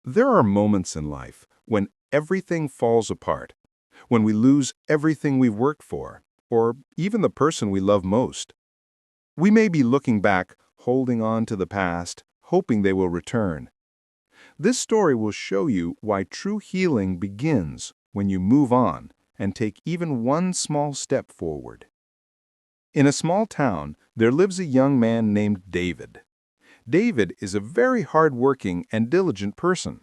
There are moments in life when everything falls apart, when we lose everything we've worked for, or even the person we love most. We may be looking back, holding on to the past, hoping they will return. This story will show you why true healing begins when you move on and take even one small step forward. In a small town, there lives a young man named David. David is a very hard-working and diligent person,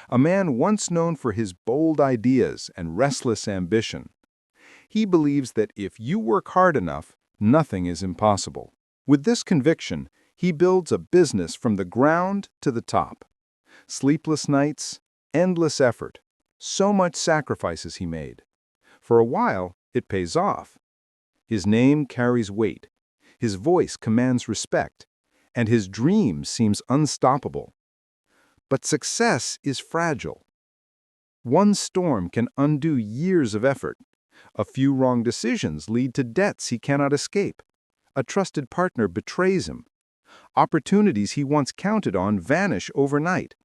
a man once known for his bold ideas and restless ambition. He believes that if you work hard enough, nothing is impossible. With this conviction, he builds a business from the ground to the top. Sleepless nights, endless effort, so much sacrifices he made. For a while, it pays off. His name carries weight, his voice commands respect, and his dream seems unstoppable. But success is fragile. One storm can undo years of effort. A few wrong decisions lead to debts he cannot escape. A trusted partner betrays him. Opportunities he once counted on vanish overnight.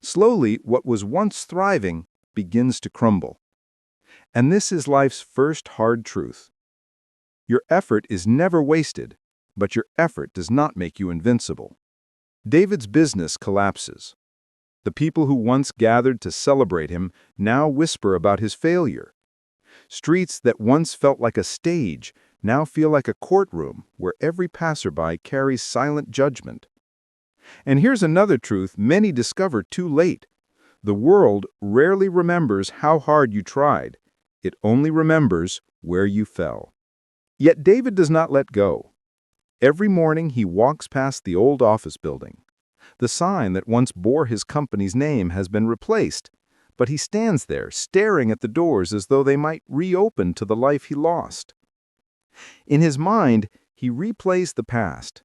Slowly, what was once thriving begins to crumble. And this is life's first hard truth. Your effort is never wasted, but your effort does not make you invincible. David's business collapses. The people who once gathered to celebrate him now whisper about his failure. Streets that once felt like a stage now feel like a courtroom where every passerby carries silent judgment. And here's another truth many discover too late. The world rarely remembers how hard you tried. It only remembers where you fell. Yet David does not let go. Every morning he walks past the old office building. The sign that once bore his company's name has been replaced, but he stands there staring at the doors as though they might reopen to the life he lost. In his mind, he replays the past,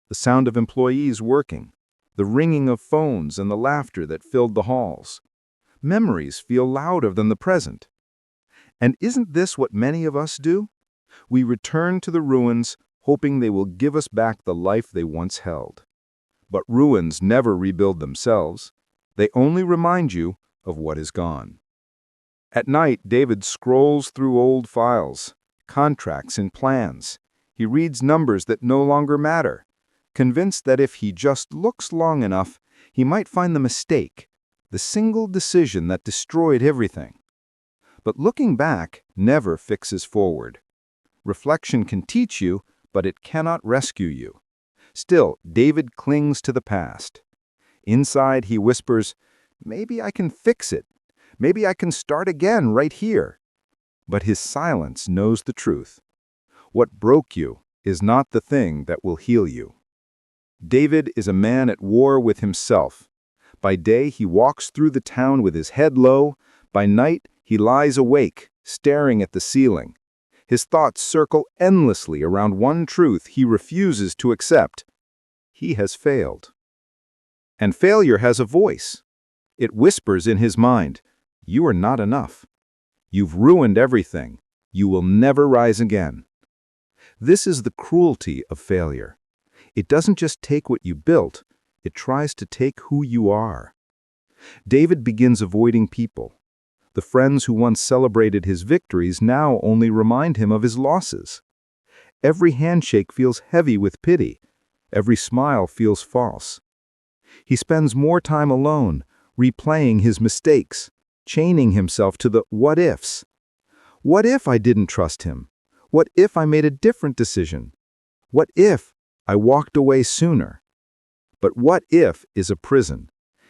the sound of employees working, the ringing of phones and the laughter that filled the halls. Memories feel louder than the present. And isn't this what many of us do? We return to the ruins, hoping they will give us back the life they once held. But ruins never rebuild themselves. They only remind you of what is gone. At night, David scrolls through old files, contracts and plans. He reads numbers that no longer matter, convinced that if he just looks long enough, he might find the mistake, the single decision that destroyed everything. But looking back never fixes forward. Reflection can teach you, but it cannot rescue you. Still, David clings to the past. Inside, he whispers, "Maybe I can fix it. Maybe I can start again right here." But his silence knows the truth. What broke you is not the thing that will heal you. David is a man at war with himself. By day, he walks through the town with his head low. By night, he lies awake, staring at the ceiling. His thoughts circle endlessly around one truth he refuses to accept. He has failed. And failure has a voice. It whispers in his mind, "You are not enough. You've ruined everything. You will never rise again." This is the cruelty of failure. It doesn't just take what you built, it tries to take who you are. David begins avoiding people. The friends who once celebrated his victories now only remind him of his losses. Every handshake feels heavy with pity. Every smile feels false. He spends more time alone, replaying his mistakes, chaining himself to the what-ifs. What if I didn't trust him? What if I made a different decision? What if I walked away sooner? But what if is a prison.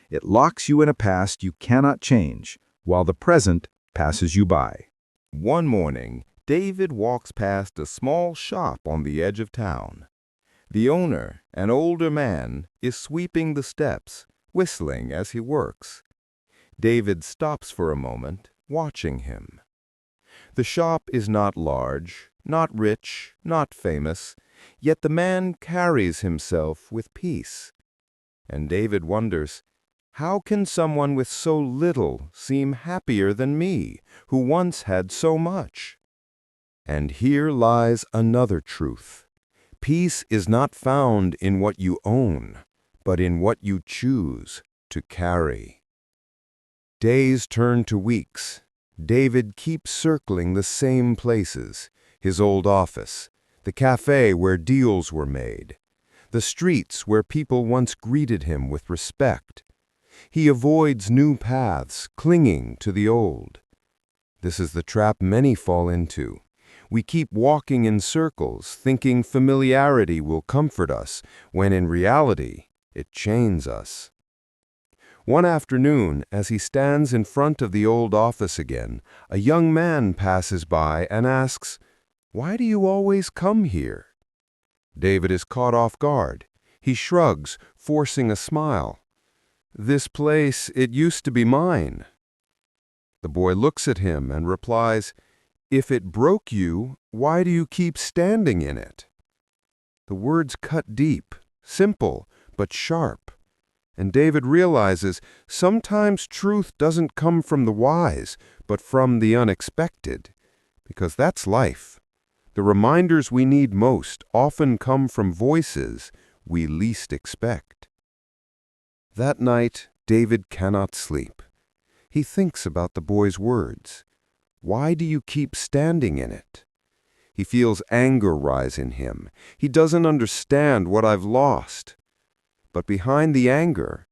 It locks you in a past you cannot change, while the present passes you by. One morning, David walks past a small shop on the edge of town. The owner, an older man, is sweeping the steps, whistling as he works. David stops for a moment, watching him. The shop is not large, not rich, not famous, yet the man carries himself with peace. And David wonders, how can someone with so little seem happier than me, who once had so much? And here lies another truth. Peace is not found in what you own, but in what you choose to carry. Days turn to weeks. David keeps circling the same places: his old office, the cafe where deals were made, the streets where people once greeted him with respect. He avoids new paths, clinging to the old. This is the trap many fall into. We keep walking in circles, thinking familiarity will comfort us, when in reality, it chains us. One afternoon, as he stands in front of the old office again, a young man passes by and asks, "Why do you always come here?" David is caught off guard. He shrugs, forcing a smile. "This place, it used to be mine." The boy looks at him and replies, "If it broke you, why do you keep standing in it?" The words cut deep, simple, but sharp. And David realizes sometimes truth doesn't come from the wise, but from the unexpected. Because that's life. The reminders we need most often come from voices we least expect. That night, David cannot sleep. He thinks about the boy's words. Why do you keep standing in it? He feels anger rise in him. He doesn't understand what I've lost. But behind the anger,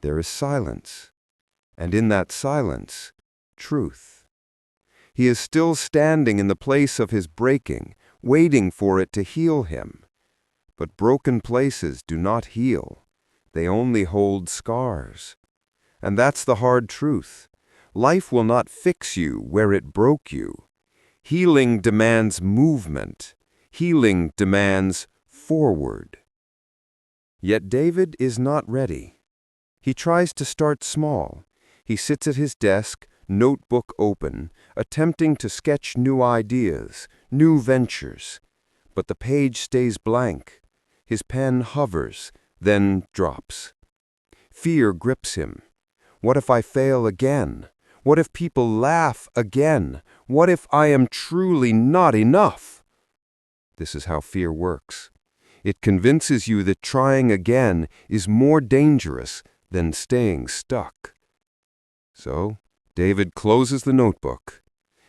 there is silence. And in that silence, truth. He is still standing in the place of his breaking, waiting for it to heal him. But broken places do not heal. They only hold scars. And that's the hard truth. Life will not fix you where it broke you. Healing demands movement. Healing demands forward. Yet David is not ready. He tries to start small. He sits at his desk, notebook open, attempting to sketch new ideas, new ventures. But the page stays blank. His pen hovers, then drops. Fear grips him. What if I fail again? What if people laugh again? What if I am truly not enough? This is how fear works. It convinces you that trying again is more dangerous than staying stuck. So, David closes the notebook.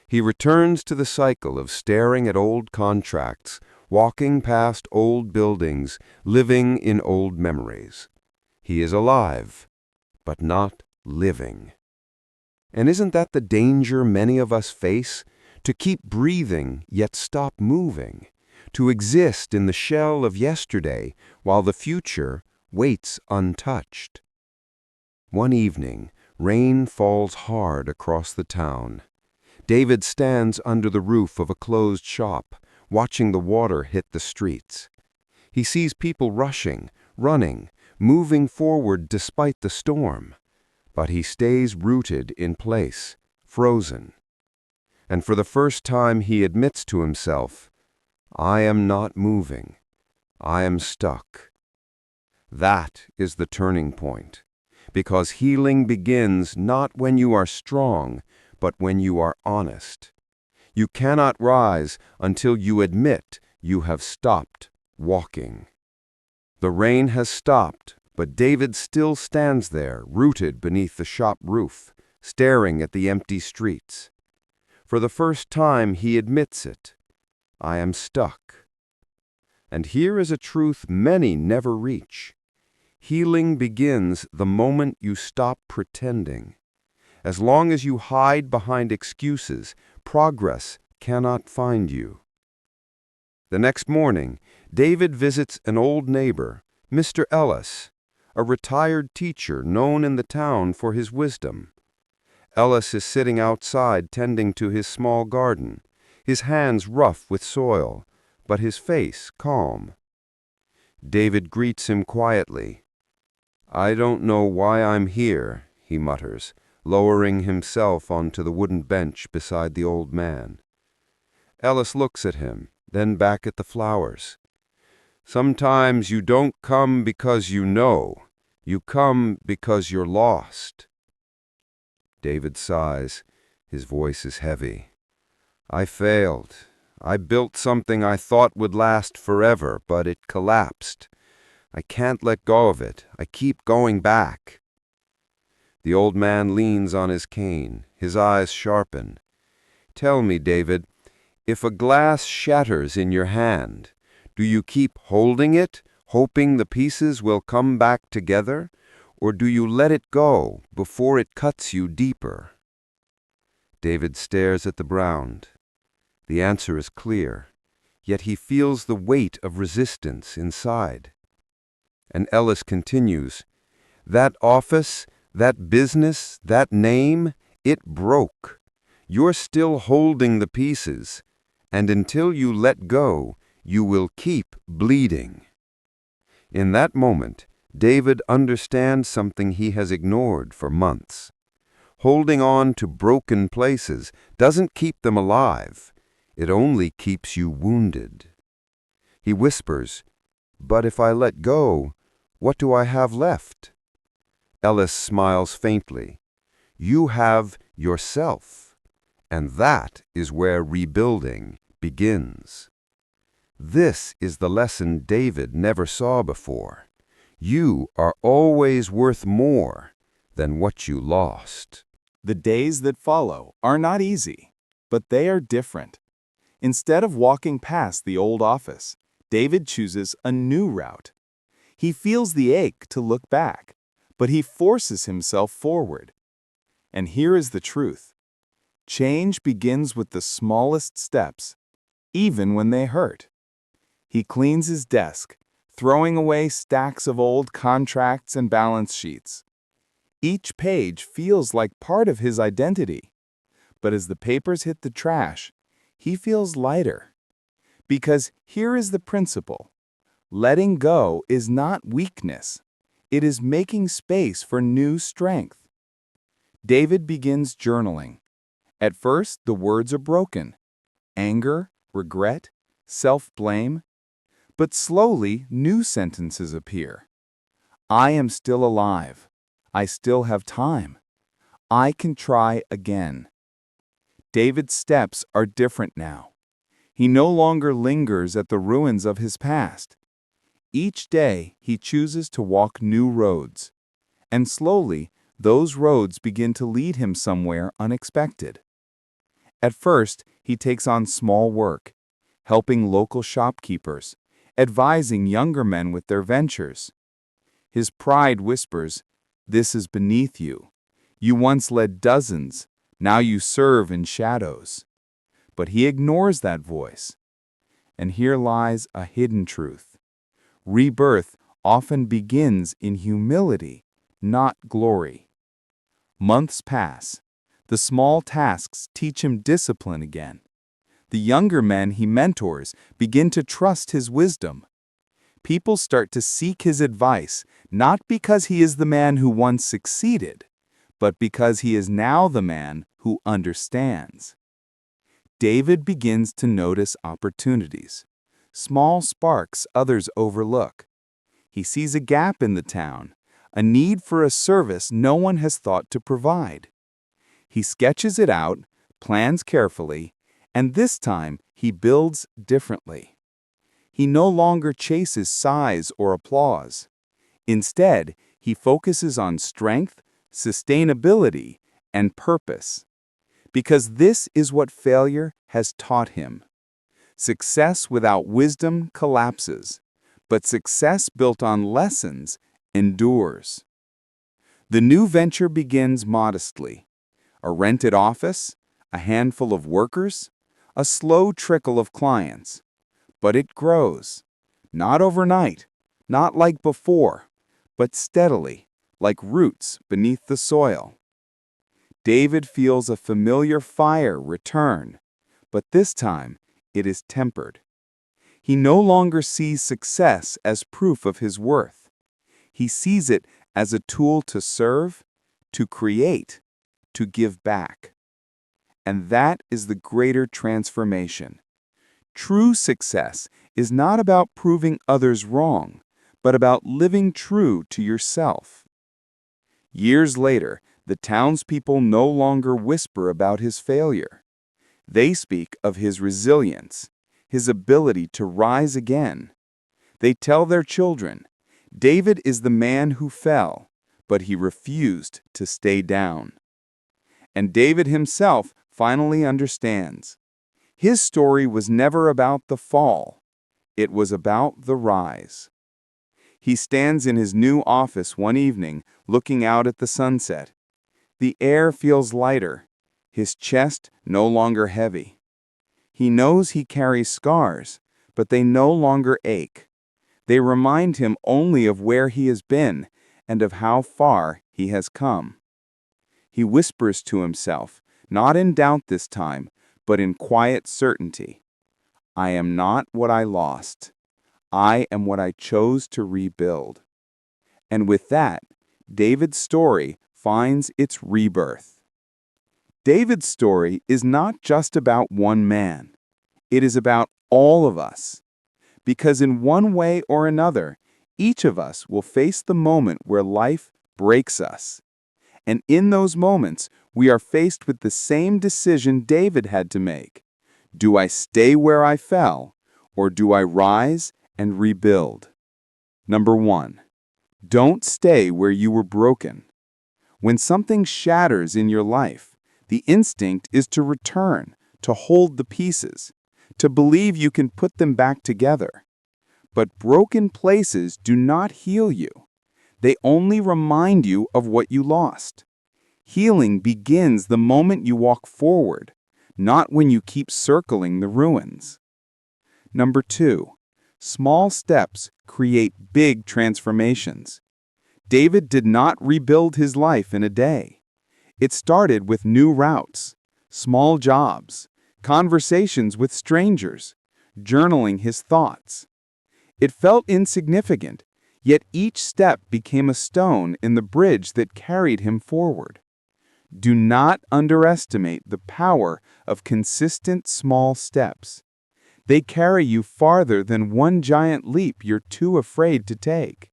He returns to the cycle of staring at old contracts, walking past old buildings, living in old memories. He is alive, but not living. And isn't that the danger many of us face? To keep breathing, yet stop moving. To exist in the shell of yesterday while the future waits untouched. One evening, rain falls hard across the town. David stands under the roof of a closed shop, watching the water hit the streets. He sees people rushing, running, moving forward despite the storm. But he stays rooted in place, frozen. And for the first time he admits to himself, I am not moving. I am stuck. That is the turning point, because healing begins not when you are strong, but when you are honest. You cannot rise until you admit you have stopped walking. The rain has stopped, but David still stands there, rooted beneath the shop roof, staring at the empty streets. For the first time he admits it. I am stuck. And here is a truth many never reach. Healing begins the moment you stop pretending. As long as you hide behind excuses, progress cannot find you. The next morning, David visits an old neighbor, Mr. Ellis, a retired teacher known in the town for his wisdom. Ellis is sitting outside tending to his small garden, his hands rough with soil, but his face calm. David greets him quietly. I don't know why I'm here, he mutters, lowering himself onto the wooden bench beside the old man. Ellis looks at him, then back at the flowers. Sometimes you don't come because you know. You come because you're lost. David sighs. His voice is heavy. I failed. I built something I thought would last forever, but it collapsed. I can't let go of it. I keep going back. The old man leans on his cane, his eyes sharpen. Tell me, David, if a glass shatters in your hand, do you keep holding it, hoping the pieces will come back together, or do you let it go before it cuts you deeper? David stares at the ground. The answer is clear, yet he feels the weight of resistance inside. And Ellis continues, that office, that business, that name, it broke. You're still holding the pieces, and until you let go, you will keep bleeding. In that moment, David understands something he has ignored for months. Holding on to broken places doesn't keep them alive. It only keeps you wounded. He whispers, "But if I let go, what do I have left?" Ellis smiles faintly. "You have yourself, and that is where rebuilding begins." This is the lesson David never saw before. You are always worth more than what you lost. The days that follow are not easy, but they are different. Instead of walking past the old office, David chooses a new route. He feels the ache to look back, but he forces himself forward. And here is the truth. Change begins with the smallest steps, even when they hurt. He cleans his desk, throwing away stacks of old contracts and balance sheets. Each page feels like part of his identity. But as the papers hit the trash, he feels lighter. Because here is the principle. Letting go is not weakness. It is making space for new strength. David begins journaling. At first, the words are broken. Anger, regret, self-blame. But slowly, new sentences appear. I am still alive. I still have time. I can try again. David's steps are different now. He no longer lingers at the ruins of his past. Each day, he chooses to walk new roads. And slowly, those roads begin to lead him somewhere unexpected. At first, he takes on small work, helping local shopkeepers, advising younger men with their ventures. His pride whispers, "This is beneath you. You once led dozens, now you serve in shadows." But he ignores that voice. And here lies a hidden truth. Rebirth often begins in humility, not glory. Months pass. The small tasks teach him discipline again. The younger men he mentors begin to trust his wisdom. People start to seek his advice, not because he is the man who once succeeded, but because he is now the man who understands. David begins to notice opportunities, small sparks others overlook. He sees a gap in the town, a need for a service no one has thought to provide. He sketches it out, plans carefully, and this time he builds differently. He no longer chases size or applause. Instead, he focuses on strength, sustainability, and purpose. Because this is what failure has taught him. Success without wisdom collapses, but success built on lessons endures. The new venture begins modestly. A rented office, a handful of workers, a slow trickle of clients. But it grows, not overnight, not like before, but steadily, like roots beneath the soil. David feels a familiar fire return, but this time it is tempered. He no longer sees success as proof of his worth. He sees it as a tool to serve, to create, to give back. And that is the greater transformation. True success is not about proving others wrong, but about living true to yourself. Years later, the townspeople no longer whisper about his failure. They speak of his resilience, his ability to rise again. They tell their children, "David is the man who fell, but he refused to stay down. And David himself finally understands. His story was never about the fall. It was about the rise. He stands in his new office one evening, looking out at the sunset. The air feels lighter, his chest no longer heavy. He knows he carries scars, but they no longer ache. They remind him only of where he has been and of how far he has come. He whispers to himself, not in doubt this time, but in quiet certainty. I am not what I lost. I am what I chose to rebuild. And with that, David's story finds its rebirth. David's story is not just about one man. It is about all of us. Because in one way or another, each of us will face the moment where life breaks us. And in those moments, we are faced with the same decision David had to make. Do I stay where I fell, or do I rise and rebuild? Number 1. Don't stay where you were broken. When something shatters in your life, the instinct is to return, to hold the pieces, to believe you can put them back together. But broken places do not heal you. They only remind you of what you lost. Healing begins the moment you walk forward, not when you keep circling the ruins. Number 2. Small steps create big transformations. David did not rebuild his life in a day. It started with new routes, small jobs, conversations with strangers, journaling his thoughts. It felt insignificant, yet each step became a stone in the bridge that carried him forward. Do not underestimate the power of consistent small steps. They carry you farther than one giant leap you're too afraid to take.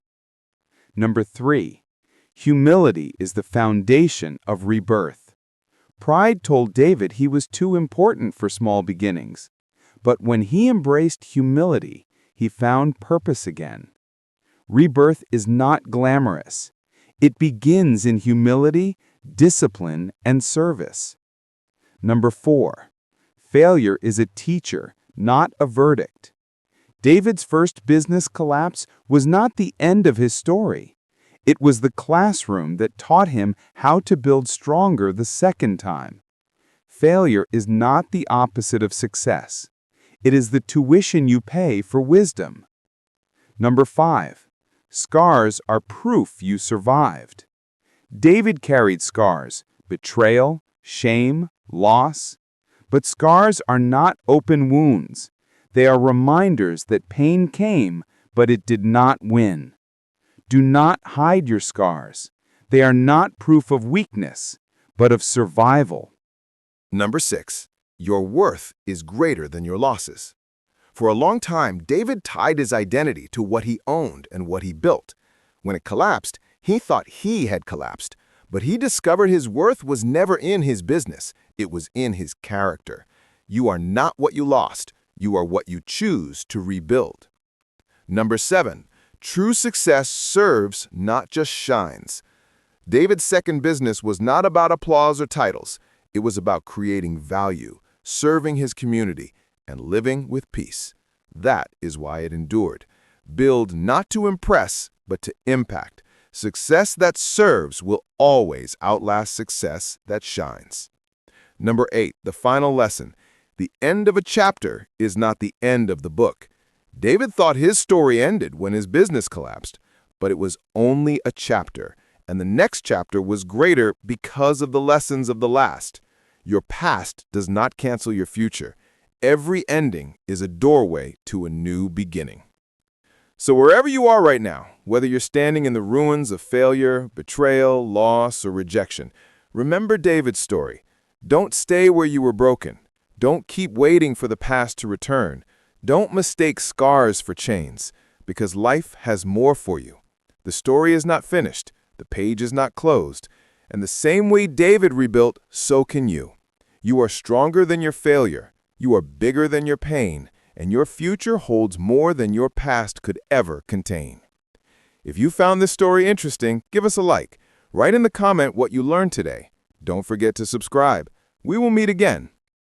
Number 3. Humility is the foundation of rebirth. Pride told David he was too important for small beginnings. But when he embraced humility, he found purpose again. Rebirth is not glamorous. It begins in humility, discipline, and service. Number 4. Failure is a teacher, not a verdict. David's first business collapse was not the end of his story. It was the classroom that taught him how to build stronger the second time. Failure is not the opposite of success. It is the tuition you pay for wisdom. Number 5. Scars are proof you survived. David carried scars, betrayal, shame, loss. But scars are not open wounds. They are reminders that pain came, but it did not win. Do not hide your scars. They are not proof of weakness, but of survival. Number 6. Your worth is greater than your losses. For a long time, David tied his identity to what he owned and what he built. When it collapsed, he thought he had collapsed, but he discovered his worth was never in his business. It was in his character. You are not what you lost. You are what you choose to rebuild. Number 7. True success serves, not just shines. David's second business was not about applause or titles. It was about creating value, serving his community, and living with peace. That is why it endured. Build not to impress, but to impact. Success that serves will always outlast success that shines. Number 8, the final lesson. The end of a chapter is not the end of the book. David thought his story ended when his business collapsed, but it was only a chapter, and the next chapter was greater because of the lessons of the last. Your past does not cancel your future. Every ending is a doorway to a new beginning. So wherever you are right now, whether you're standing in the ruins of failure, betrayal, loss, or rejection, remember David's story. Don't stay where you were broken. Don't keep waiting for the past to return. Don't mistake scars for chains, because life has more for you. The story is not finished. The page is not closed. And the same way David rebuilt, so can you. You are stronger than your failure. You are bigger than your pain, and your future holds more than your past could ever contain. If you found this story interesting, give us a like. Write in the comment what you learned today. Don't forget to subscribe. We will meet again.